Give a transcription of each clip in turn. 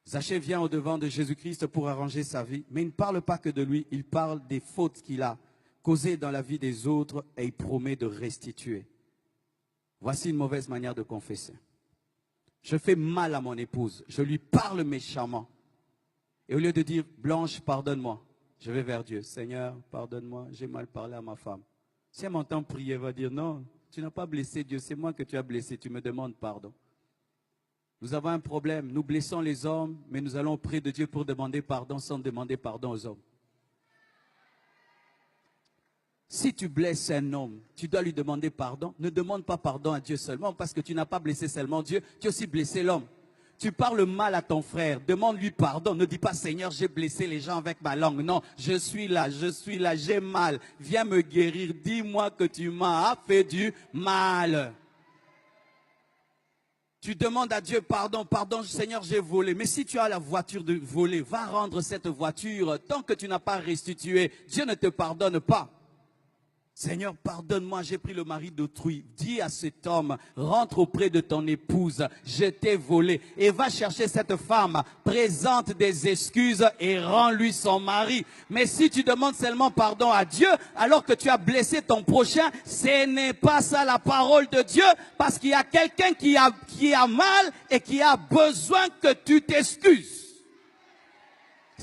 Zachée vient au-devant de Jésus-Christ pour arranger sa vie, mais il ne parle pas que de lui, il parle des fautes qu'il a causées dans la vie des autres et il promet de restituer. Voici une mauvaise manière de confesser. Je fais mal à mon épouse, je lui parle méchamment. Et au lieu de dire, Blanche, pardonne-moi, je vais vers Dieu. Seigneur, pardonne-moi, j'ai mal parlé à ma femme. Si elle m'entend prier, elle va dire, non, tu n'as pas blessé Dieu, c'est moi que tu as blessé, tu me demandes pardon. Nous avons un problème, nous blessons les hommes, mais nous allons auprès de Dieu pour demander pardon sans demander pardon aux hommes. Si tu blesses un homme, tu dois lui demander pardon. Ne demande pas pardon à Dieu seulement parce que tu n'as pas blessé seulement Dieu, tu as aussi blessé l'homme. Tu parles mal à ton frère, demande-lui pardon. Ne dis pas, Seigneur, j'ai blessé les gens avec ma langue. Non, je suis là, j'ai mal. Viens me guérir, dis-moi que tu m'as fait du mal. Tu demandes à Dieu pardon, pardon, Seigneur, j'ai volé. Mais si tu as la voiture de voler, va rendre cette voiture. Tant que tu n'as pas restitué, Dieu ne te pardonne pas. Seigneur, pardonne-moi, j'ai pris le mari d'autrui. Dis à cet homme, rentre auprès de ton épouse, je t'ai volé. Et va chercher cette femme, présente des excuses et rends-lui son mari. Mais si tu demandes seulement pardon à Dieu, alors que tu as blessé ton prochain, ce n'est pas ça la parole de Dieu, parce qu'il y a quelqu'un qui a mal et qui a besoin que tu t'excuses.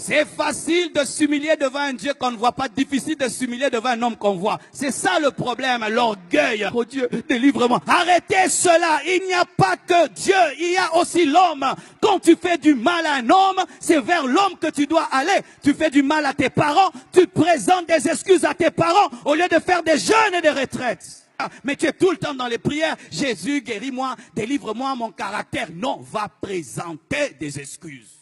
C'est facile de s'humilier devant un Dieu qu'on ne voit pas, difficile de s'humilier devant un homme qu'on voit. C'est ça le problème, l'orgueil. Oh Dieu, délivre-moi. Arrêtez cela, il n'y a pas que Dieu, il y a aussi l'homme. Quand tu fais du mal à un homme, c'est vers l'homme que tu dois aller. Tu fais du mal à tes parents, tu présentes des excuses à tes parents au lieu de faire des jeûnes et des retraites. Mais tu es tout le temps dans les prières. Jésus, guéris-moi, délivre-moi mon caractère. Non, va présenter des excuses.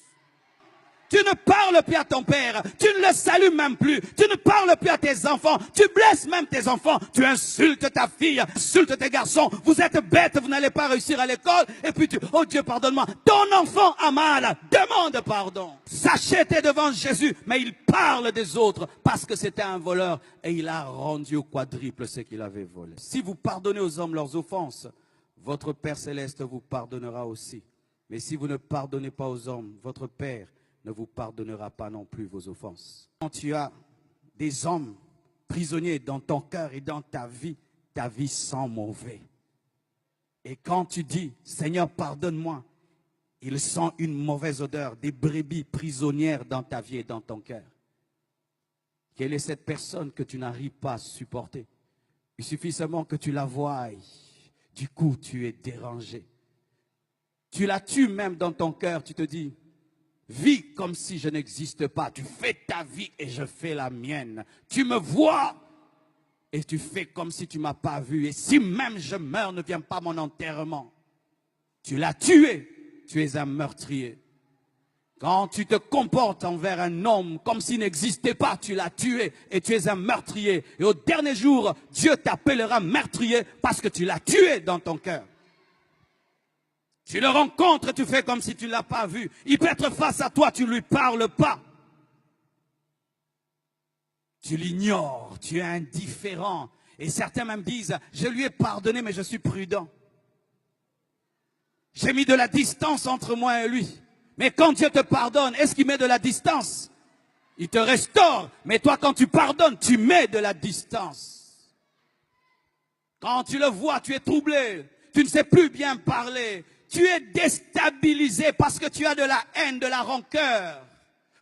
Tu ne parles plus à ton père, tu ne le salues même plus, tu ne parles plus à tes enfants, tu blesses même tes enfants, tu insultes ta fille, insultes tes garçons, vous êtes bêtes, vous n'allez pas réussir à l'école, et puis oh Dieu pardonne-moi, ton enfant a mal, demande pardon. Zachée était devant Jésus, mais il parle des autres parce que c'était un voleur et il a rendu au quadruple ce qu'il avait volé. Si vous pardonnez aux hommes leurs offenses, votre Père Céleste vous pardonnera aussi. Mais si vous ne pardonnez pas aux hommes, votre Père ne vous pardonnera pas non plus vos offenses. Quand tu as des hommes prisonniers dans ton cœur et dans ta vie sent mauvais. Et quand tu dis, Seigneur, pardonne-moi, il sent une mauvaise odeur, des brebis prisonnières dans ta vie et dans ton cœur. Quelle est cette personne que tu n'arrives pas à supporter? Il suffit seulement que tu la voies. Du coup, tu es dérangé. Tu la tues même dans ton cœur, tu te dis, vis comme si je n'existe pas. Tu fais ta vie et je fais la mienne. Tu me vois et tu fais comme si tu ne m'as pas vu. Et si même je meurs, ne viens pas à mon enterrement. Tu l'as tué. Tu es un meurtrier. Quand tu te comportes envers un homme comme s'il n'existait pas, tu l'as tué et tu es un meurtrier. Et au dernier jour, Dieu t'appellera meurtrier parce que tu l'as tué dans ton cœur. Tu le rencontres, tu fais comme si tu ne l'as pas vu. Il peut être face à toi, tu ne lui parles pas. Tu l'ignores, tu es indifférent. Et certains même disent, je lui ai pardonné, mais je suis prudent. J'ai mis de la distance entre moi et lui. Mais quand Dieu te pardonne, est-ce qu'il met de la distance? Il te restaure. Mais toi, quand tu pardonnes, tu mets de la distance. Quand tu le vois, tu es troublé. Tu ne sais plus bien parler. Tu es déstabilisé parce que tu as de la haine, de la rancœur.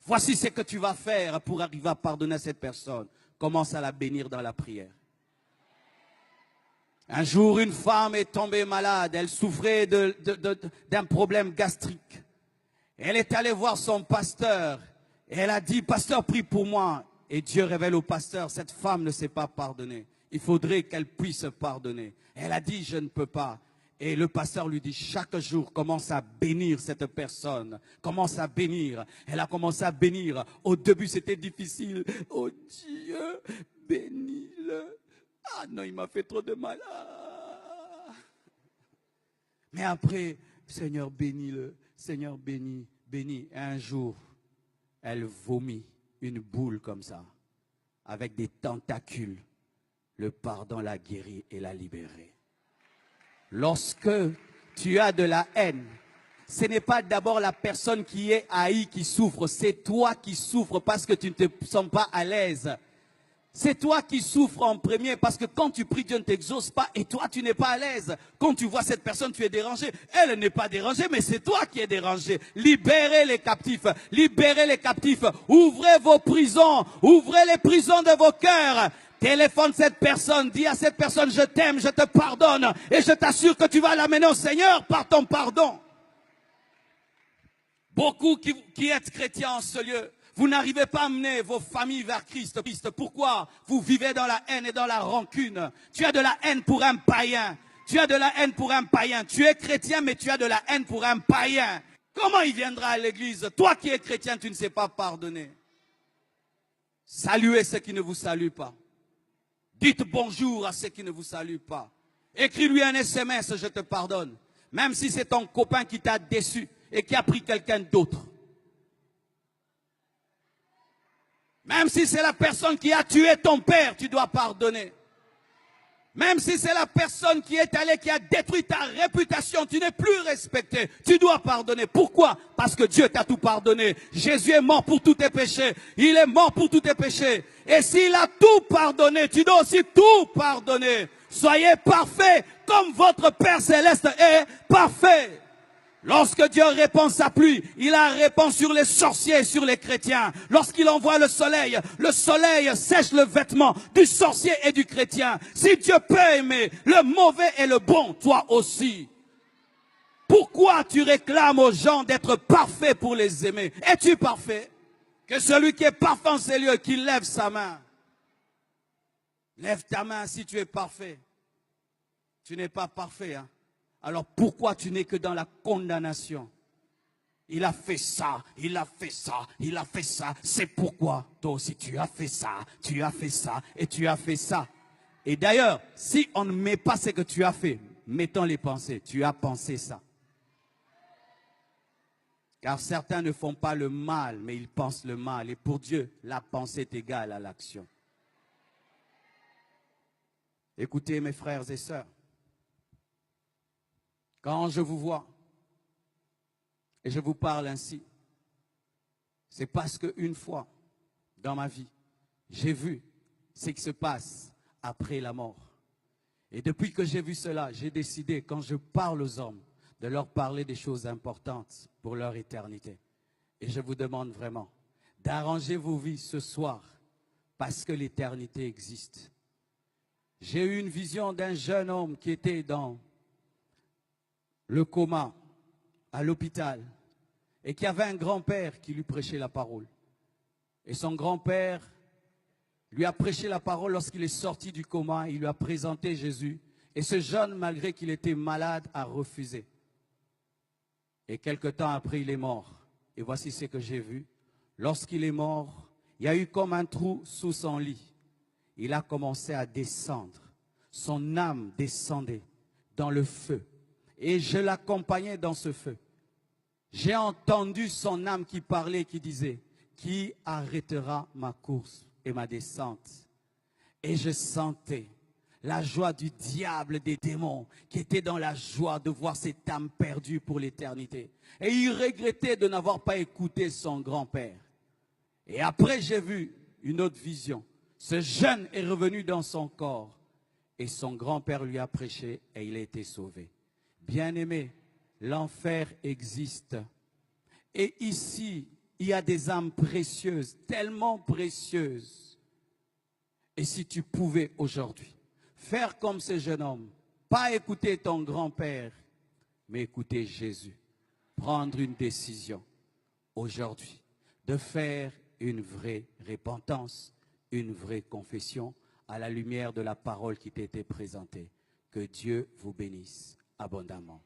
Voici ce que tu vas faire pour arriver à pardonner à cette personne. Commence à la bénir dans la prière. Un jour, une femme est tombée malade. Elle souffrait d'un problème gastrique. Elle est allée voir son pasteur. Et elle a dit, pasteur, prie pour moi. Et Dieu révèle au pasteur, cette femme ne sait pas pardonner. Il faudrait qu'elle puisse pardonner. Elle a dit, je ne peux pas. Et le pasteur lui dit, chaque jour, commence à bénir cette personne. Commence à bénir. Elle a commencé à bénir. Au début, c'était difficile. Oh Dieu, bénis-le. Ah non, il m'a fait trop de mal. Ah. Mais après, Seigneur, bénis-le. Seigneur, bénis, bénis. Et un jour, elle vomit une boule comme ça, avec des tentacules. Le pardon l'a guérie et l'a libérée. Lorsque tu as de la haine, ce n'est pas d'abord la personne qui est haïe qui souffre, c'est toi qui souffres parce que tu ne te sens pas à l'aise. C'est toi qui souffres en premier parce que quand tu pries, Dieu ne t'exauce pas et toi, tu n'es pas à l'aise. Quand tu vois cette personne, tu es dérangé. Elle n'est pas dérangée, mais c'est toi qui es dérangé. Libérez les captifs. Libérez les captifs. Ouvrez vos prisons. Ouvrez les prisons de vos cœurs. Téléphone cette personne. Dis à cette personne, je t'aime, je te pardonne. Et je t'assure que tu vas l'amener au Seigneur par ton pardon. Beaucoup qui êtes chrétiens en ce lieu, vous n'arrivez pas à amener vos familles vers Christ. Pourquoi? Vous vivez dans la haine et dans la rancune. Tu as de la haine pour un païen. Tu as de la haine pour un païen. Tu es chrétien, mais tu as de la haine pour un païen. Comment il viendra à l'église? Toi qui es chrétien, tu ne sais pas pardonner. Saluez ceux qui ne vous saluent pas. Dites bonjour à ceux qui ne vous saluent pas. Écris-lui un SMS, je te pardonne. Même si c'est ton copain qui t'a déçu et qui a pris quelqu'un d'autre. Même si c'est la personne qui a tué ton père, tu dois pardonner. Même si c'est la personne qui est allée, qui a détruit ta réputation, tu n'es plus respecté, tu dois pardonner. Pourquoi? Parce que Dieu t'a tout pardonné. Jésus est mort pour tous tes péchés. Il est mort pour tous tes péchés. Et s'il a tout pardonné, tu dois aussi tout pardonner. Soyez parfaits comme votre Père Céleste est parfait. Lorsque Dieu répand sa pluie, il la répand sur les sorciers et sur les chrétiens. Lorsqu'il envoie le soleil sèche le vêtement du sorcier et du chrétien. Si Dieu peut aimer le mauvais et le bon, toi aussi. Pourquoi tu réclames aux gens d'être parfaits pour les aimer? Es-tu parfait? Que celui qui est parfait en ces lieux, qu'il lève sa main. Lève ta main si tu es parfait. Tu n'es pas parfait, hein? Alors pourquoi tu n'es que dans la condamnation? Il a fait ça, il a fait ça, il a fait ça. C'est pourquoi toi aussi tu as fait ça, tu as fait ça et tu as fait ça. Et d'ailleurs, si on ne met pas ce que tu as fait, mettons les pensées. Tu as pensé ça. Car certains ne font pas le mal, mais ils pensent le mal. Et pour Dieu, la pensée est égale à l'action. Écoutez mes frères et sœurs. Quand je vous vois et je vous parle ainsi, c'est parce qu'une fois dans ma vie, j'ai vu ce qui se passe après la mort. Et depuis que j'ai vu cela, j'ai décidé, quand je parle aux hommes, de leur parler des choses importantes pour leur éternité. Et je vous demande vraiment d'arranger vos vies ce soir parce que l'éternité existe. J'ai eu une vision d'un jeune homme qui était dans le coma, à l'hôpital, et qui avait un grand-père qui lui prêchait la parole. Et son grand-père lui a prêché la parole lorsqu'il est sorti du coma, il lui a présenté Jésus. Et ce jeune, malgré qu'il était malade, a refusé. Et quelque temps après, il est mort. Et voici ce que j'ai vu. Lorsqu'il est mort, il y a eu comme un trou sous son lit. Il a commencé à descendre. Son âme descendait dans le feu. Et je l'accompagnais dans ce feu. J'ai entendu son âme qui parlait, qui disait, « Qui arrêtera ma course et ma descente ?» Et je sentais la joie du diable, des démons, qui était dans la joie de voir cette âme perdue pour l'éternité. Et il regrettait de n'avoir pas écouté son grand-père. Et après, j'ai vu une autre vision. Ce jeune est revenu dans son corps. Et son grand-père lui a prêché et il a été sauvé. Bien-aimé, l'enfer existe. Et ici, il y a des âmes précieuses, tellement précieuses. Et si tu pouvais aujourd'hui faire comme ce jeune homme, pas écouter ton grand-père, mais écouter Jésus, prendre une décision aujourd'hui de faire une vraie repentance, une vraie confession à la lumière de la parole qui t'était présentée. Que Dieu vous bénisse abondamment.